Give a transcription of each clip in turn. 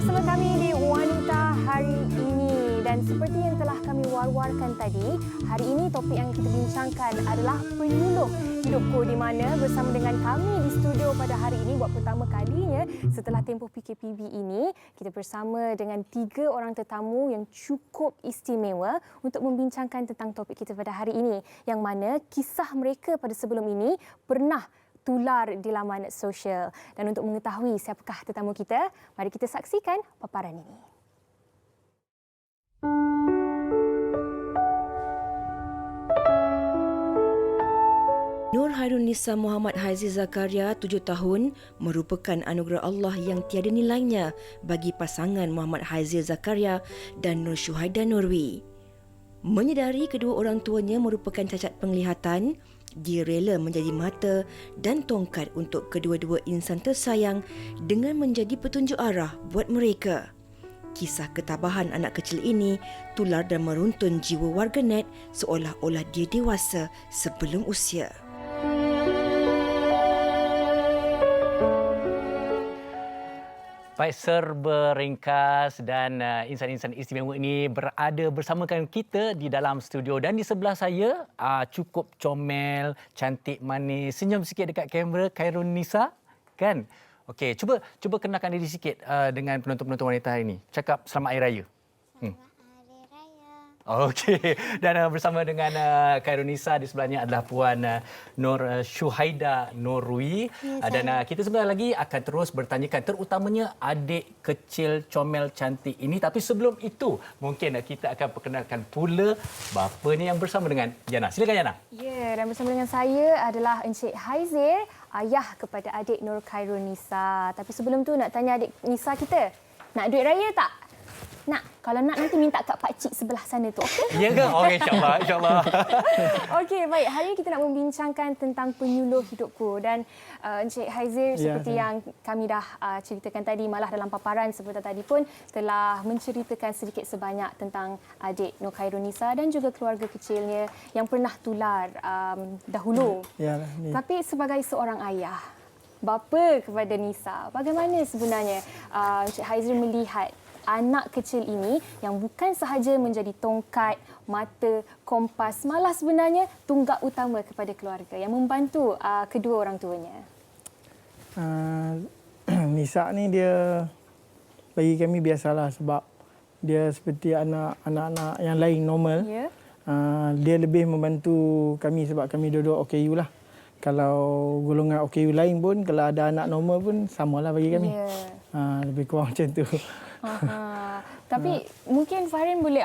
bersama kami di Wanita Hari Ini dan seperti yang telah kami war-warkan tadi, hari ini topik yang kita bincangkan adalah penyuluh hidupku di mana bersama dengan kami di studio pada hari ini buat pertama kalinya setelah tempoh PKPB ini, kita bersama dengan 3 orang tetamu yang cukup istimewa untuk membincangkan tentang topik kita pada hari ini yang mana kisah mereka pada sebelum ini pernah tular di laman sosial. Dan untuk mengetahui siapakah tetamu kita, mari kita saksikan paparan ini. Nur Khairunisa Muhammad Haziq Zakaria, 7 tahun, merupakan anugerah Allah yang tiada nilainya bagi pasangan Muhammad Haziq Zakaria dan Nur Syuhaida Nurwi. Menyedari kedua orang tuanya merupakan cacat penglihatan, dia rela menjadi mata dan tongkat untuk kedua-dua insan tersayang dengan menjadi petunjuk arah buat mereka. Kisah ketabahan anak kecil ini tular dan meruntun jiwa warganet seolah-olah dia dewasa sebelum usia. Baik, serba ringkas dan insan-insan istimewa ini berada bersama kita di dalam studio. Dan di sebelah saya cukup comel, cantik, manis, senyum sikit dekat kamera, Khairunisa, kan? Okey, cuba kenalkan diri sikit dengan penonton-penonton wanita hari ini. Cakap selamat Hari Raya. Hari Raya. Okey, dan bersama dengan Khairunisa di sebelahnya adalah Puan Nur Syuhaida Nurwi. Ya, dan kita sebentar lagi akan terus bertanyakan terutamanya adik kecil comel cantik ini. Tapi sebelum itu, mungkin kita akan perkenalkan pula bapanya yang bersama dengan Yana. Silakan Yana. Ya, dan bersama dengan saya adalah Encik Haizir, ayah kepada adik Nur Khairunisa. Tapi sebelum tu nak tanya adik Nisa kita, nak duit raya tak? Nak. Kalau nak nanti minta kat pakcik sebelah sana tu, okey? Ya ke? Okey, insyaAllah. Okey, baik. Hari ini kita nak membincangkan tentang penyuluh hidupku. Dan Encik Haizir, seperti yang kami dah ceritakan tadi, malah dalam paparan sebentar tadi pun telah menceritakan sedikit sebanyak tentang adik Nur Khairunisa dan juga keluarga kecilnya yang pernah tular dahulu. Tapi sebagai seorang ayah, bapa kepada Nisa, bagaimana sebenarnya Encik Haizir melihat anak kecil ini yang bukan sahaja menjadi tongkat, mata, kompas, malah sebenarnya tunggak utama kepada keluarga yang membantu kedua orang tuanya? Nisa ni dia bagi kami biasalah sebab dia seperti anak-anak yang lain normal. Ya. Dia lebih membantu kami sebab kami duduk OKU lah. Kalau golongan OKU lain pun, kalau ada anak normal pun samalah bagi kami. Ya. Lebih kurang macam tu. Tapi mungkin Fahrin boleh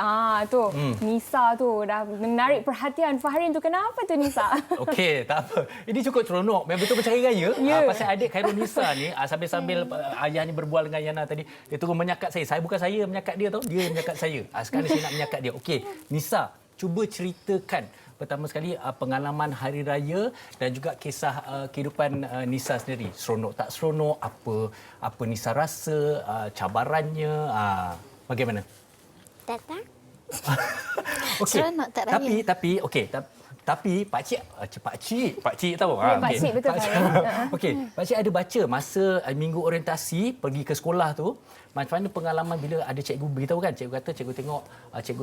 tu Nisa tu dah menarik perhatian Fahrin tu. Kenapa tu Nisa? Okey, tak apa. Ini cukup seronok. Memang betul bercari raya. Ya. Pasal adik Khairunisa ni sambil-sambil ayah ni berbual dengan Yana tadi, dia terus menyakat saya. Bukan saya menyakat dia tau, dia menyakat saya. Sekarang saya nak menyakat dia. Okey, Nisa, cuba ceritakan pertama sekali pengalaman hari raya dan juga kisah kehidupan Nisa sendiri. Seronok tak seronok, apa Nisa rasa, cabarannya, bagaimana? Tak. Okey. Seronok tak raya? Tapi pakcik tahu. Pakcik, betul Fahrin. Okey, pakcik ada baca masa minggu orientasi pergi ke sekolah tu, macam mana pengalaman bila ada cikgu beritahu kan, cikgu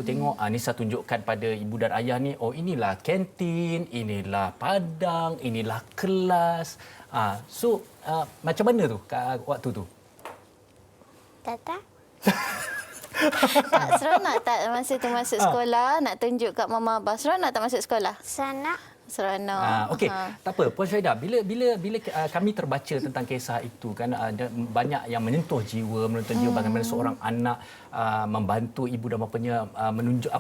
tengok Nisa tunjukkan pada ibu dan ayah ni, oh inilah kantin, inilah padang, inilah kelas. So macam mana tu waktu tu? Tak. Tak seronok tak masa tu masuk sekolah nak tunjuk kat mama abah. Seronok tak masuk sekolah? Seronok. Okey, tak apa Puan Syuhaida, bila kami terbaca tentang kisah itu kan, ada banyak yang menyentuh jiwa bagaimana seorang anak membantu ibu dan bapanya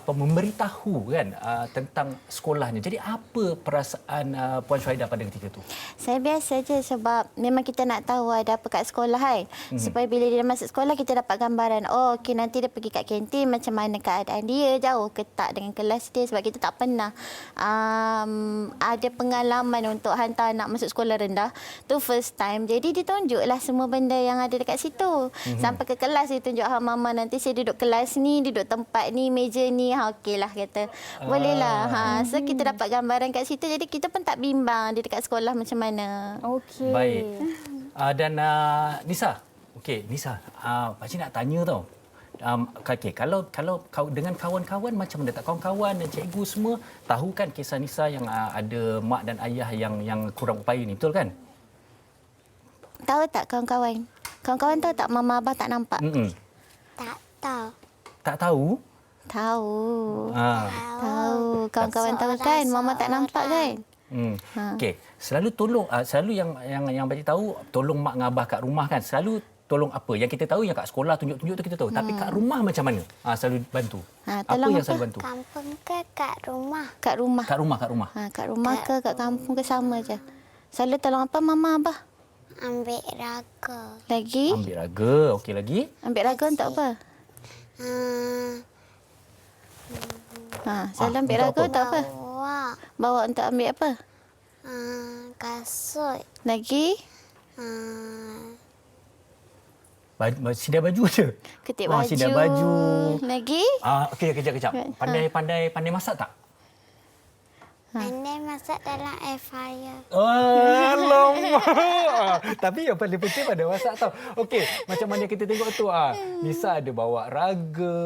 memberitahu kan tentang sekolahnya. Jadi apa perasaan Puan Syuhaida pada ketika itu? Saya biasa je sebab memang kita nak tahu ada apa kat sekolah kan. Supaya bila dia masuk sekolah kita dapat gambaran. Oh, okey, nanti dia pergi kat kantin macam mana keadaan dia, jauh ke tak dengan kelas dia, sebab kita tak pernah ada pengalaman untuk hantar anak masuk sekolah rendah. Tu first time. Jadi ditunjuklah semua benda yang ada dekat situ. Sampai ke kelas dia tunjuk, mama nanti saya duduk kelas ni, duduk tempat ni, meja ni. Okeylah kata. Bolehlah. So kita dapat gambaran kat situ. Jadi kita pun tak bimbang dia dekat sekolah macam mana. Okey. Baik. Dan Nisa, Okey, Nisa, pakcik nak tanya tau. Okay, kalau dengan kawan-kawan macam mana? Tak kawan-kawan dan cikgu semua tahu kan kisah Nisa yang ada mak dan ayah yang kurang upaya ni, betul kan? Tahu tak kawan-kawan? Kawan-kawan tahu tak mama abah tak nampak? Tak tahu. Tak tahu? Tahu. Ha. Tahu. Kawan-kawan tahu kan? Mama tak nampak kan? Okey, selalu tolong selalu yang pakcik tahu tolong mak dengan abah kat rumah kan. Selalu tolong apa? Yang kita tahu yang kat sekolah tunjuk-tunjuk tu kita tahu. Tapi kat rumah macam mana? Selalu bantu. Apa tolong yang apa? selalu bantu? Kampung ke kat rumah? Kat rumah. Kat rumah. Kat rumah ke kat kampung ke sama je. Selalu tolong apa mama abah? Ambil raga. Lagi? Ambil raga. Okey lagi. Ambil raga untuk apa? Selalu ambil untuk raga untuk apa? Bawa Bawa untuk ambil apa? kasut. Lagi? Sidai baju je. Ketip baju. Sidai baju. Lagi? Okey, kejap. Pandai masak tak? Pandai masak dalam air fryer. Alamak. Tapi yang paling penting pada masak tau. Okey, macam mana kita tengok tu Nisa ada bawa raga,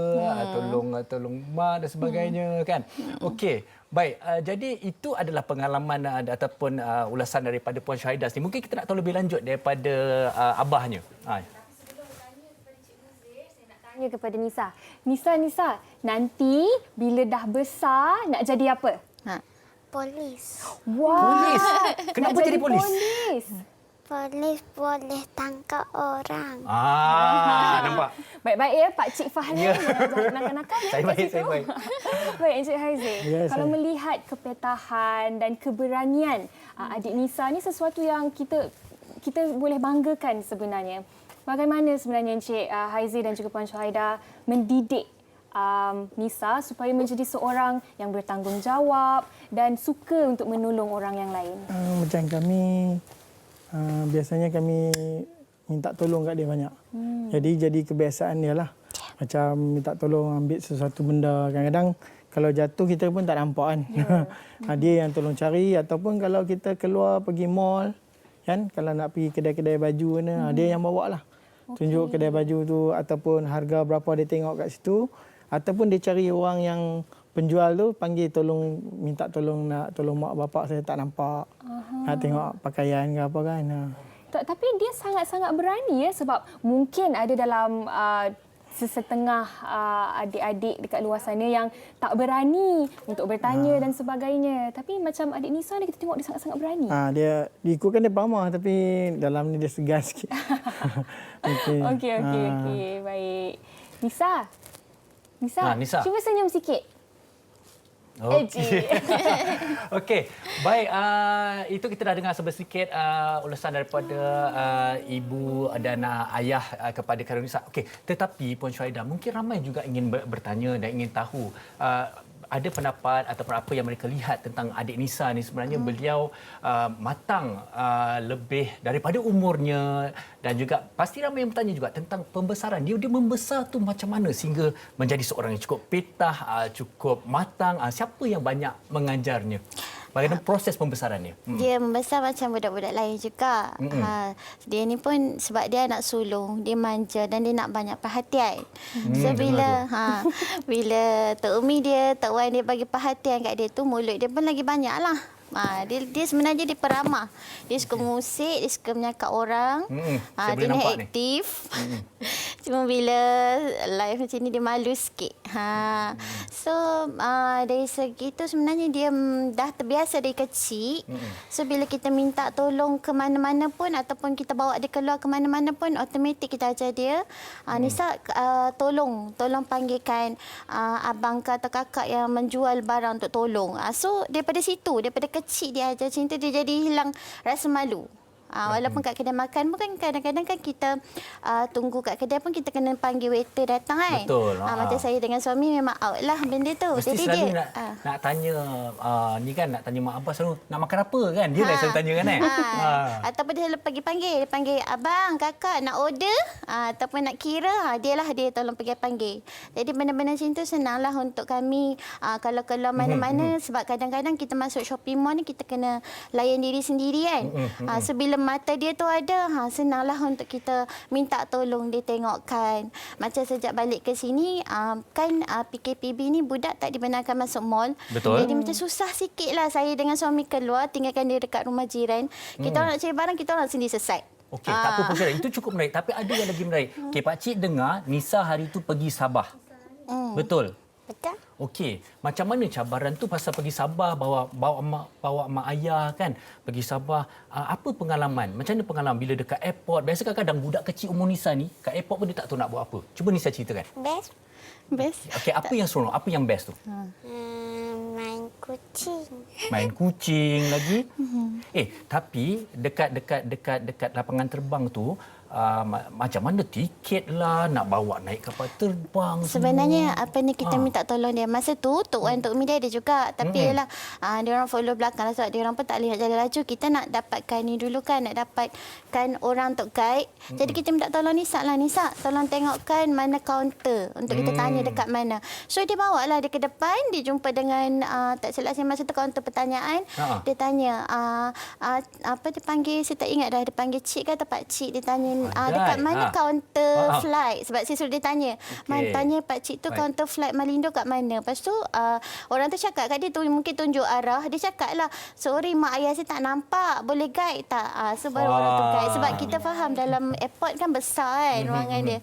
tolong mak dan sebagainya kan. Okey. Baik, jadi itu adalah pengalaman ataupun ulasan daripada Puan Syahidah ni. Mungkin kita nak tahu lebih lanjut daripada abahnya. Tanya kepada Nisa. Nisa, nanti bila dah besar nak jadi apa? Polis. Wah. Polis. Kenapa nak jadi polis? Polis boleh tangkap orang. Nampak. Baik-baik ya Pak Cik Fahli. Nakal-nakal ya. Saya kat baik, situ. saya baik. Baik Encik Haizil. Yes, Kalau saya. melihat kepetahan dan keberanian adik Nisa ni sesuatu yang kita boleh banggakan sebenarnya. Bagaimana sebenarnya Encik Haizil dan juga Puan Syahidah mendidik Nisa supaya menjadi seorang yang bertanggungjawab dan suka untuk menolong orang yang lain? Macam kami, biasanya kami minta tolong kat dia banyak. Jadi kebiasaan dia lah. Macam minta tolong ambil sesuatu benda. Kadang-kadang kalau jatuh kita pun tak nampak kan. Dia yang tolong cari, ataupun kalau kita keluar pergi mall, kan, kalau nak pergi kedai-kedai baju ni, dia yang bawa lah. Tunjuk kedai baju tu ataupun harga berapa dia tengok kat situ, ataupun dia cari orang yang penjual tu panggil minta tolong mak bapak saya tak nampak. Nak tengok pakaian ke apa kan. Tapi dia sangat-sangat berani ya, sebab mungkin ada dalam sesetengah adik-adik dekat luar sana yang tak berani untuk bertanya dan sebagainya. Tapi macam adik Nisa ni kita tengok dia sangat-sangat berani. Dia ikutkan dia pamah tapi dalam ni dia segan sikit. Okey. Baik. Nisa, cuba senyum sikit. Okey. Okey. Baik, itu kita dah dengar sedikit ulasan daripada ibu dan ayah kepada Karunisa. Okey, tetapi Puan Syahidah, mungkin ramai juga ingin bertanya dan ingin tahu ada pendapat ataupun apa yang mereka lihat tentang adik Nisa ni. Sebenarnya beliau matang lebih daripada umurnya, dan juga pasti ramai yang bertanya juga tentang pembesaran dia. Dia membesar tu macam mana sehingga menjadi seorang yang cukup petah, cukup matang. Siapa yang banyak mengajarnya? Bagaimana proses pembesarannya? Dia membesar macam budak-budak lain juga. Dia ni pun sebab dia anak sulung, dia manja dan dia nak banyak perhatian. So bila Tok Umi dia, Tok Wan dia bagi perhatian kat dia tu, mulut dia pun lagi banyak lah. Dia sebenarnya dia peramah. Dia suka musik, dia suka menyakap orang. Dia ni aktif. Cuma bila live macam ni dia malu sikit. So dari segi tu sebenarnya dia dah terbiasa dari kecil. So bila kita minta tolong ke mana-mana pun ataupun kita bawa dia keluar ke mana-mana pun, automatik kita ajar dia, Nisa tolong panggilkan abang ke atau kakak yang menjual barang untuk tolong. So daripada situ, daripada kecil dia ajar cinta, dia jadi hilang rasa malu. Walaupun kat kedai makan pun kan kadang-kadang kan kita tunggu kat kedai pun kita kena panggil waiter datang kan. Betul. Macam saya dengan suami memang out lah benda tu. Mesti jadi selalu dia nak tanya ni kan, nak tanya mak abah selalu nak makan apa kan. Dia lah selalu tanya kan Ataupun dia selalu dia panggil abang, kakak nak order ataupun nak kira, dia tolong pergi panggil. Jadi benda-benda macam tu senanglah untuk kami kalau keluar mana-mana sebab kadang-kadang kita masuk shopping mall ni kita kena layan diri sendiri kan. So bila mata dia tu ada, senanglah untuk kita minta tolong dia tengokkan. Macam sejak balik ke sini, kan PKPB ni budak tak dibenarkan masuk mall. Betul. Jadi macam susah sikit lah saya dengan suami keluar, tinggalkan dia dekat rumah jiran. Kita orang nak cari barang, kita orang sendiri selesai. Okey, tak apa pun Syarah. Itu cukup menarik. Tapi ada yang lagi menarik. Okey, Pakcik dengar Nisa hari itu pergi Sabah. Betul? Betul? Okey, macam mana cabaran tu pasal pergi Sabah, bawa mak ayah kan, pergi Sabah. Apa pengalaman? Macam mana pengalaman bila dekat airport? Biasa kadang-kadang budak kecil umur Nisa ni, kat airport pun dia tak tahu nak buat apa. Cuba Nisa ceritakan. Best? Best. Okey, apa yang seronok? Apa yang best tu? Main kucing. Main kucing lagi. Tapi dekat lapangan terbang tu, macam mana tiket lah, nak bawa naik kapal terbang Sebenarnya apa ni kita minta tolong dia. Masa tu Tok Wan Tok Mi dia ada juga. Tapi yalah dia orang follow belakang lah, sebab dia orang pun tak boleh nak jalan laju. Kita nak dapatkan ni dulu kan, nak dapatkan orang untuk guide. Jadi kita minta tolong Nisa lah. Nisa, tolong tengokkan mana kaunter untuk kita tanya dekat mana. So dia bawa lah dia ke depan, dia jumpa dengan tak silap saya masa tu kaunter pertanyaan. Dia tanya apa dia panggil, saya tak ingat dah, dia panggil cik ke atau pak cik, dia tanya dekat mana kaunter flight, sebab saya suruh dia tanya. Tanya pak cik tu kaunter flight Malindo kat mana. Lepas tu orang tu cakap kat dia tu, mungkin tunjuk arah. Dia cakap lah, sorry mak ayah saya tak nampak, boleh guide tak? So baru orang tu guide. Sebab kita faham dalam airport kan besar kan ruangan dia.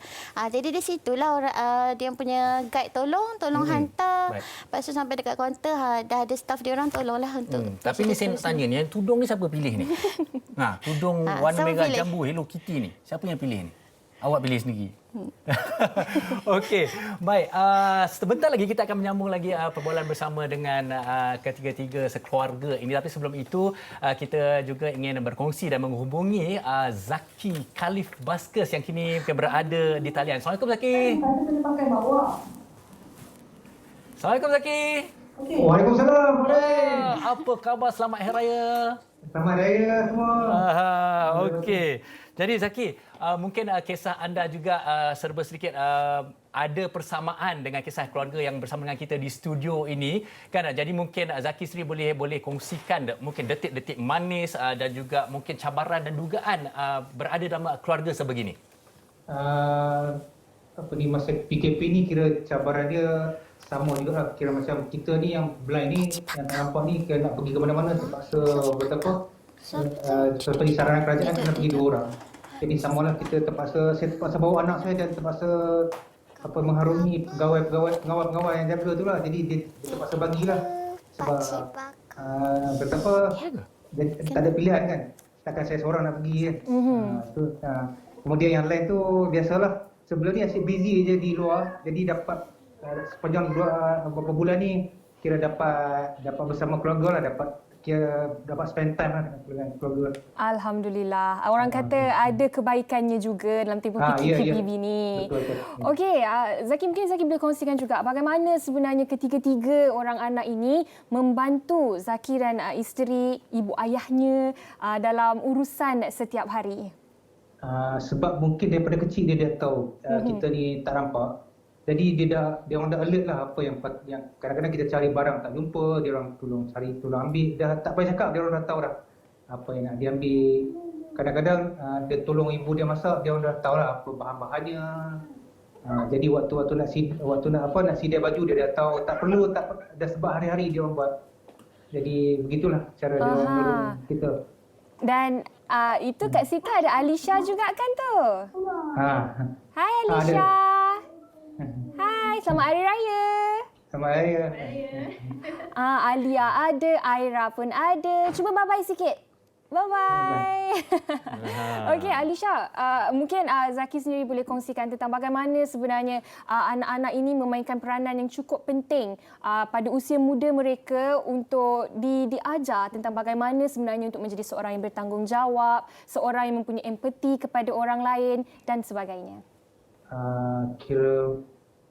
Jadi di situlah orang dia punya guide tolong hantar. Lepas tu sampai dekat kaunter dah ada staff dia orang tolonglah untuk. Tapi ni saya nak tanya ni, yang tudung ni siapa pilih ni? Tudung warna merah jambu Hello Kitty ni. Siapa yang pilih ni? Awak pilih sendiri. Okey, baik. Sebentar lagi kita akan menyambung lagi perbualan bersama dengan ketiga-tiga sekeluarga ini. Tapi sebelum itu, kita juga ingin berkongsi dan menghubungi Zaki Khalif Baskes yang kini berada di talian. Assalamualaikum Zaki. Assalamualaikum Zaki. Waalaikumsalam. Apa khabar? Selamat Hari Raya. Selamat Hari Raya semua. Okey. Jadi Zaki, mungkin kisah anda juga serba sedikit ada persamaan dengan kisah keluarga yang bersama dengan kita di studio ini kan. Jadi mungkin Zaki sendiri boleh kongsikan mungkin detik-detik manis dan juga mungkin cabaran dan dugaan berada dalam keluarga sebegini. Masa PKP ni kira cabaran dia sama juga lah. Kira macam kita ni yang blind ni, yang tak nampak ni, kira nak pergi ke mana-mana terpaksa betapa seperti saranan kerajaan kena pergi 2 orang. Jadi samalah saya terpaksa bawa anak saya dan terpaksa mengharungi pengawal yang jaga tu lah. Jadi dia terpaksa bagilah sebab betapa tak ada pilihan kan. Takkan saya seorang nak pergi kan. Kemudian yang lain tu biasalah. Sebelum ni asyik busy je di luar. Jadi dapat sepanjang beberapa bulan ni kira dapat bersama keluarga lah, dapat spend time lah dengan keluarga. Alhamdulillah. Orang kata ada kebaikannya juga dalam tempoh PKP ni. Betul. Okey, Zaki, mungkin Zaki boleh kongsikan juga bagaimana sebenarnya ketiga-tiga orang anak ini membantu Zaki dan isteri, ibu ayahnya dalam urusan setiap hari. Sebab mungkin daripada kecil dia dah tahu kita ni tak nampak. Jadi dia orang dah alert lah apa yang kadang-kadang kita cari barang tak jumpa, dia orang tolong ambil. Dah tak payah cakap, dia orang dah tahu dah apa yang nak diambil. Kadang-kadang dia tolong ibu dia masak, dia orang dah tahu lah apa bahan-bahannya. Jadi waktu nak sidai baju dia dah tahu, tak perlu dah sebab hari-hari dia orang buat. Jadi begitulah cara dia orang tolong kita. Dan itu kat situ ada Alisha juga kan tu? Hai Alisha. Hai, selamat Hari Raya. Selamat Hari Raya. Alia ada, Aira pun ada. Cuba bye-bye sikit. Bye-bye. Okey, Alisha, mungkin Zaki sendiri boleh kongsikan tentang bagaimana sebenarnya anak-anak ini memainkan peranan yang cukup penting pada usia muda mereka untuk diajar tentang bagaimana sebenarnya untuk menjadi seorang yang bertanggungjawab, seorang yang mempunyai empati kepada orang lain dan sebagainya. Kira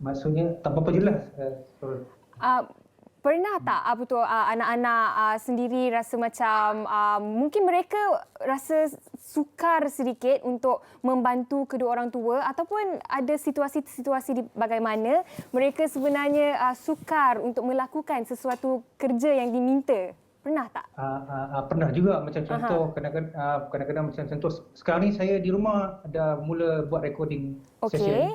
maksudnya tak apa-apa jelas. Pernah tak anak-anak sendiri rasa macam mungkin mereka rasa sukar sedikit untuk membantu kedua orang tua, ataupun ada situasi-situasi di bagaimana mereka sebenarnya sukar untuk melakukan sesuatu kerja yang diminta? Pernah tak? Pernah juga macam contoh kadang-kadang macam contoh sekarang ni saya di rumah dah mula buat recording session.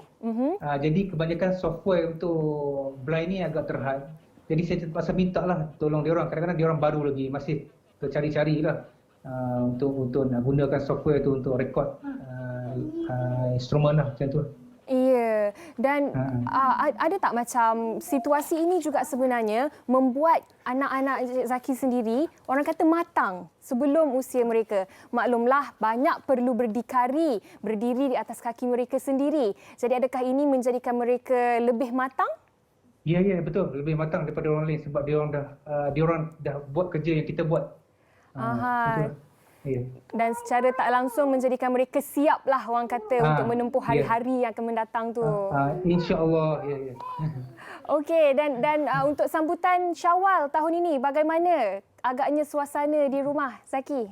Jadi kebanyakan software untuk blind ni agak terhad. Jadi saya terpaksa minta lah tolong diorang. Kadang-kadang diorang baru lagi masih tercari-cari lah untuk nak gunakan software tu untuk record instrumen lah macam tu. Ya, dan ada tak macam situasi ini juga sebenarnya membuat anak-anak Zaki sendiri, orang kata matang sebelum usia mereka. Maklumlah, banyak perlu berdiri di atas kaki mereka sendiri. Jadi adakah ini menjadikan mereka lebih matang? Ya, betul. Lebih matang daripada orang lain sebab diorang dah buat kerja yang kita buat. Ya. Dan secara tak langsung menjadikan mereka siap lah orang kata untuk menempuh hari-hari yang akan mendatang tu. InsyaAllah. Ya. Okey, dan untuk sambutan Syawal tahun ini, bagaimana agaknya suasana di rumah, Zaki?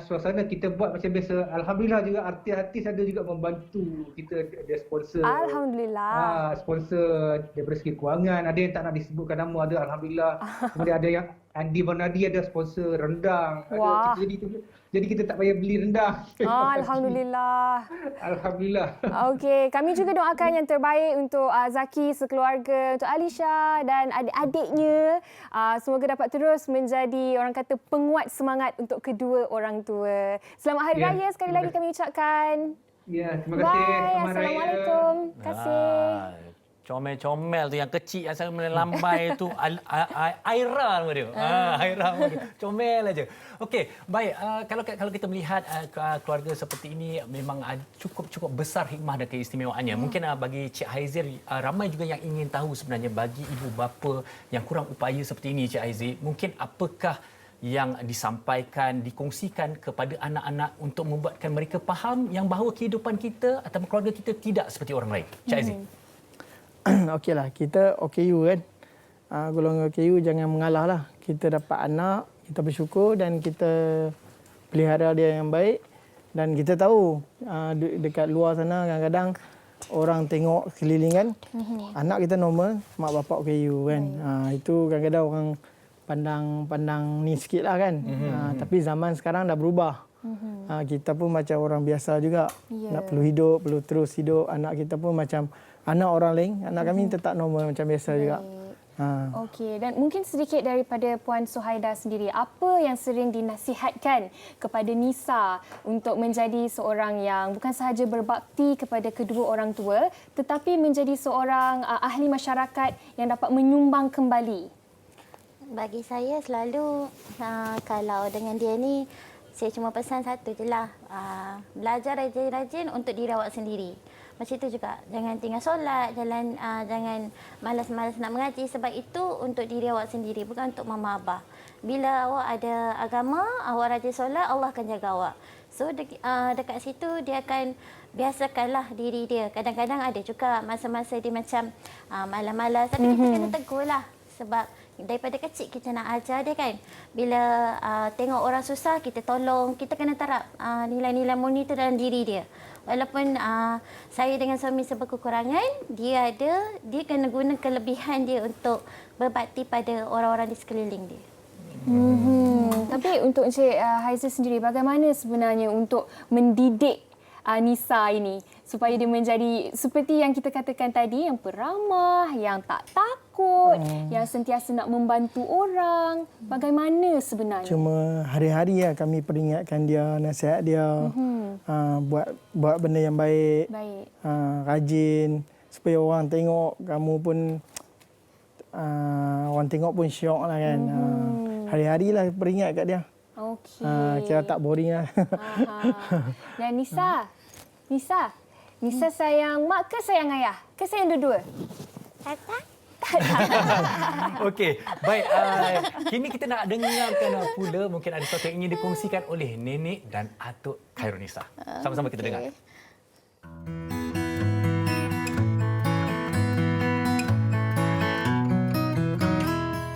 Suasana kita buat macam biasa. Alhamdulillah juga artis-artis ada juga membantu kita, ada sponsor. Alhamdulillah. Sponsor daripada segi kewangan. Ada yang tak nak disebutkan nama, ada Alhamdulillah. Kemudian ada yang Andi Bernadi ada sponsor rendang. Wah. Jadi kita tak payah beli rendang. Alhamdulillah. Alhamdulillah. Okey, kami juga doakan yang terbaik untuk Zaki sekeluarga, untuk Alisha dan adik-adiknya. Semoga dapat terus menjadi orang kata penguat semangat untuk kedua orang tua. Selamat Hari Raya sekali lagi kami ucapkan. Ya, terima kasih. Bye. Selamat Raya. Assalamualaikum. Terima kasih. Comel-comel tu yang kecil yang sangat melambai tu Aira nama dia. Aira comel aja. Okey, baik, kalau kita melihat keluarga seperti ini memang cukup besar hikmah dan keistimewaannya. Mungkin bagi Cik Haizir ramai juga yang ingin tahu sebenarnya bagi ibu bapa yang kurang upaya seperti ini, Cik Haizir, mungkin apakah yang disampaikan, dikongsikan kepada anak-anak untuk membuatkan mereka faham yang bahawa kehidupan kita atau keluarga kita tidak seperti orang lain. Cik Haizir. Okeylah, kita OKU kan. Golongan OKU jangan mengalah lah. Kita dapat anak, kita bersyukur dan kita pelihara dia yang baik. Dan kita tahu dekat luar sana kadang-kadang orang tengok sekeliling kan. Anak kita normal, mak bapak OKU kan. Itu kadang-kadang orang pandang ni sikit lah kan. Tapi zaman sekarang dah berubah. Kita pun macam orang biasa juga. Nak perlu hidup, perlu terus hidup. Anak kita pun macam anak orang lain, anak kami tetap normal macam biasa juga. Okey, dan mungkin sedikit daripada Puan Suhaida sendiri, apa yang sering dinasihatkan kepada Nisa untuk menjadi seorang yang bukan sahaja berbakti kepada kedua orang tua, tetapi menjadi seorang ahli masyarakat yang dapat menyumbang kembali? Bagi saya selalu kalau dengan dia ni, saya cuma pesan satu je lah. Belajar rajin-rajin untuk diri awak sendiri. Macam itu juga. Jangan tinggal solat, jangan malas-malas nak mengaji. Sebab itu untuk diri awak sendiri, bukan untuk mama abah. Bila awak ada agama, awak rajin solat, Allah akan jaga awak. So dekat situ dia akan biasakanlah diri dia. Kadang-kadang ada juga masa-masa dia macam malas-malas. Tapi kita kena tegur lah. Sebab daripada kecil kita nak ajar dia kan. Bila tengok orang susah, kita tolong. Kita kena terap nilai-nilai murni itu dalam diri dia. Walaupun saya dengan suami serba kekurangan, dia kena guna kelebihan dia untuk berbakti pada orang-orang di sekeliling dia. Tapi untuk Encik Haizir sendiri, bagaimana sebenarnya untuk mendidik Nisa ini supaya dia menjadi seperti yang kita katakan tadi, yang peramah, yang tak takut, yang sentiasa nak membantu orang? Bagaimana sebenarnya? Cuma hari-hari lah kami peringatkan dia, nasihat dia, buat benda yang baik, rajin, supaya orang tengok kamu pun orang tengok pun syok lah kan. Hari-hari lah peringat kat dia. Okey. Kira tak boring lah. Dan Nisa sayang mak ke sayang ayah? Ke sayang dua-dua? Kakak? Okey, baik. Kini kita nak dengarkan pula mungkin ada sesuatu yang ingin dikongsikan oleh nenek dan atuk Khairunisa. Sama-sama kita dengar.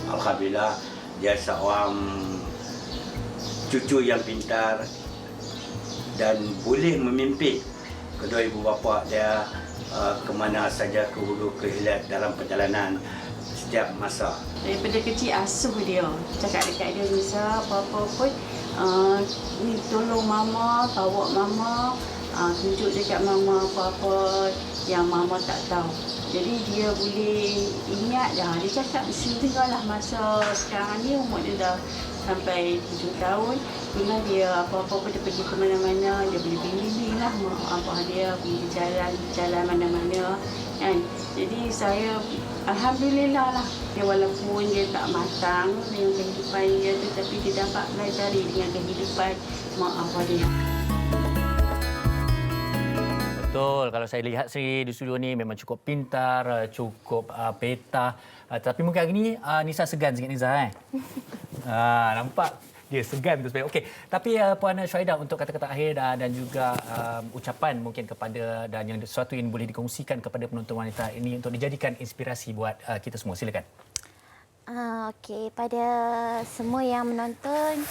Alhamdulillah, dia seorang cucu yang pintar dan boleh memimpin kedua ibu bapa dia ke mana saja, ke hulu ke hilir dalam perjalanan setiap masa. Daripada kecil asuh dia. Cakap dekat dia, Nisa, apa-apa pun, ni tolong mama, bawa mama, tunjuk dekat mama apa-apa yang mama tak tahu. Jadi dia boleh ingat dah. Dia cakap sehinggalah masa sekarang ni umur dia dah sampai 7 tahun. Memang dia apa-apa pun dia pergi ke mana-mana, dia boleh bimbing lah mak abah dia, pergi jalan mana-mana. Kan? Jadi saya alhamdulillah lah. Dia walaupun dia tak matang dengan kehidupan dia, tetapi dia dapat belajar dengan kehidupan mak abah dia. Betul. Kalau saya lihat Sri di studio ni memang cukup pintar, cukup peta. Tapi mungkin hari ni Nisa segan sikit Nisa. Nampak dia segan tu sebenarnya. Okey. Tapi Puan Syuhaidah untuk kata-kata akhir dan juga ucapan mungkin kepada dan yang sesuatu yang boleh dikongsikan kepada penonton wanita ini untuk dijadikan inspirasi buat kita semua. Silakan. Okey, pada semua yang menonton,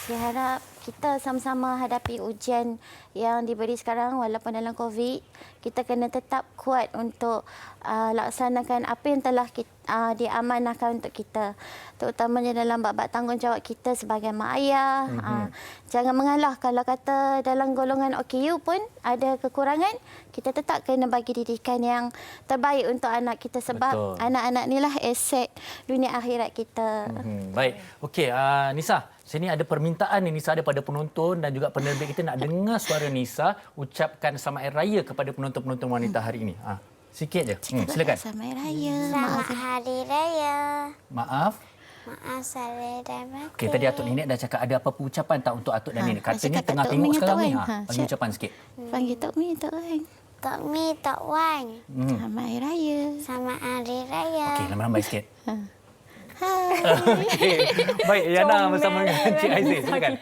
saya harap kita sama-sama hadapi ujian yang diberi sekarang walaupun dalam COVID. Kita kena tetap kuat untuk laksanakan apa yang telah diamanahkan untuk kita. Terutamanya dalam bab-bab tanggungjawab kita sebagai mak ayah. Jangan mengalah kalau kata dalam golongan OKU pun ada kekurangan. Kita tetap kena bagi didikan yang terbaik untuk anak kita sebab anak-anak inilah aset dunia akhirat kita. Baik. Okey, Nisa. Sini ada permintaan ni Nisa daripada penonton dan juga penerbit kita nak dengar suara Nisa ucapkan selamat hari raya kepada penonton-penonton wanita hari ini. Sikit je. Silakan. Selamat hari raya. Selamat hari raya. Maaf. Maaf saya dah mati. Okey, tadi Atuk Nenek dah cakap ada apa-apa ucapan tak untuk Atuk dan Nenek? Katanya cakap tengah Tok tengok Mi, sekarang Tok ni. Wan. Bagi ucapan sikit. Panggil Tok Mi, Tok Wan. Tok Mi, Tok Wan. Selamat hari raya. Selamat hari raya. Okey, lambai sikit. Hai. Okey. Baik, Yana bersama dengan Encik Haizil. Silakan.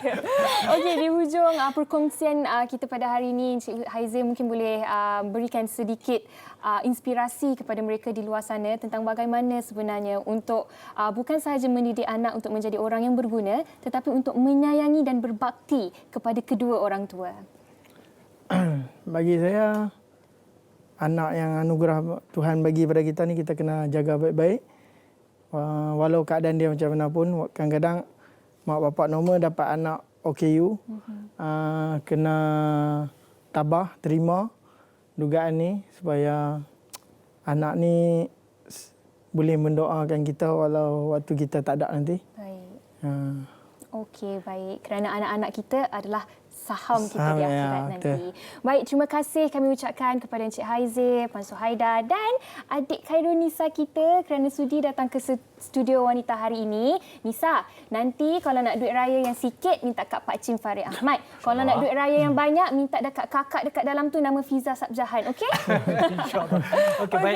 Okey, di hujung perkongsian kita pada hari ini, Encik Haizil mungkin boleh berikan sedikit inspirasi kepada mereka di luar sana tentang bagaimana sebenarnya untuk bukan sahaja mendidik anak untuk menjadi orang yang berguna, tetapi untuk menyayangi dan berbakti kepada kedua orang tua. Bagi saya, anak yang anugerah Tuhan bagi pada kita ni kita kena jaga baik-baik. Walau keadaan dia macam mana pun, kadang-kadang mak bapak normal dapat anak OKU, kena tabah, terima dugaan ni supaya anak ni boleh mendoakan kita walau waktu kita tak ada nanti. Baik. Okey, baik. Kerana anak-anak kita adalah saham kita di akhirat nanti. Baik, terima kasih kami ucapkan kepada Encik Haizil, Puan Syuhaidah dan adik Khairul Nisa kita kerana sudi datang ke studio wanita hari ini. Nisa, nanti kalau nak duit raya yang sikit, minta kat Pak Cim Farid Ahmad. Kalau nak duit raya yang banyak, minta dekat kakak dekat dalam tu nama Fiza Sabjahan. Okey? InsyaAllah. Okey, baik.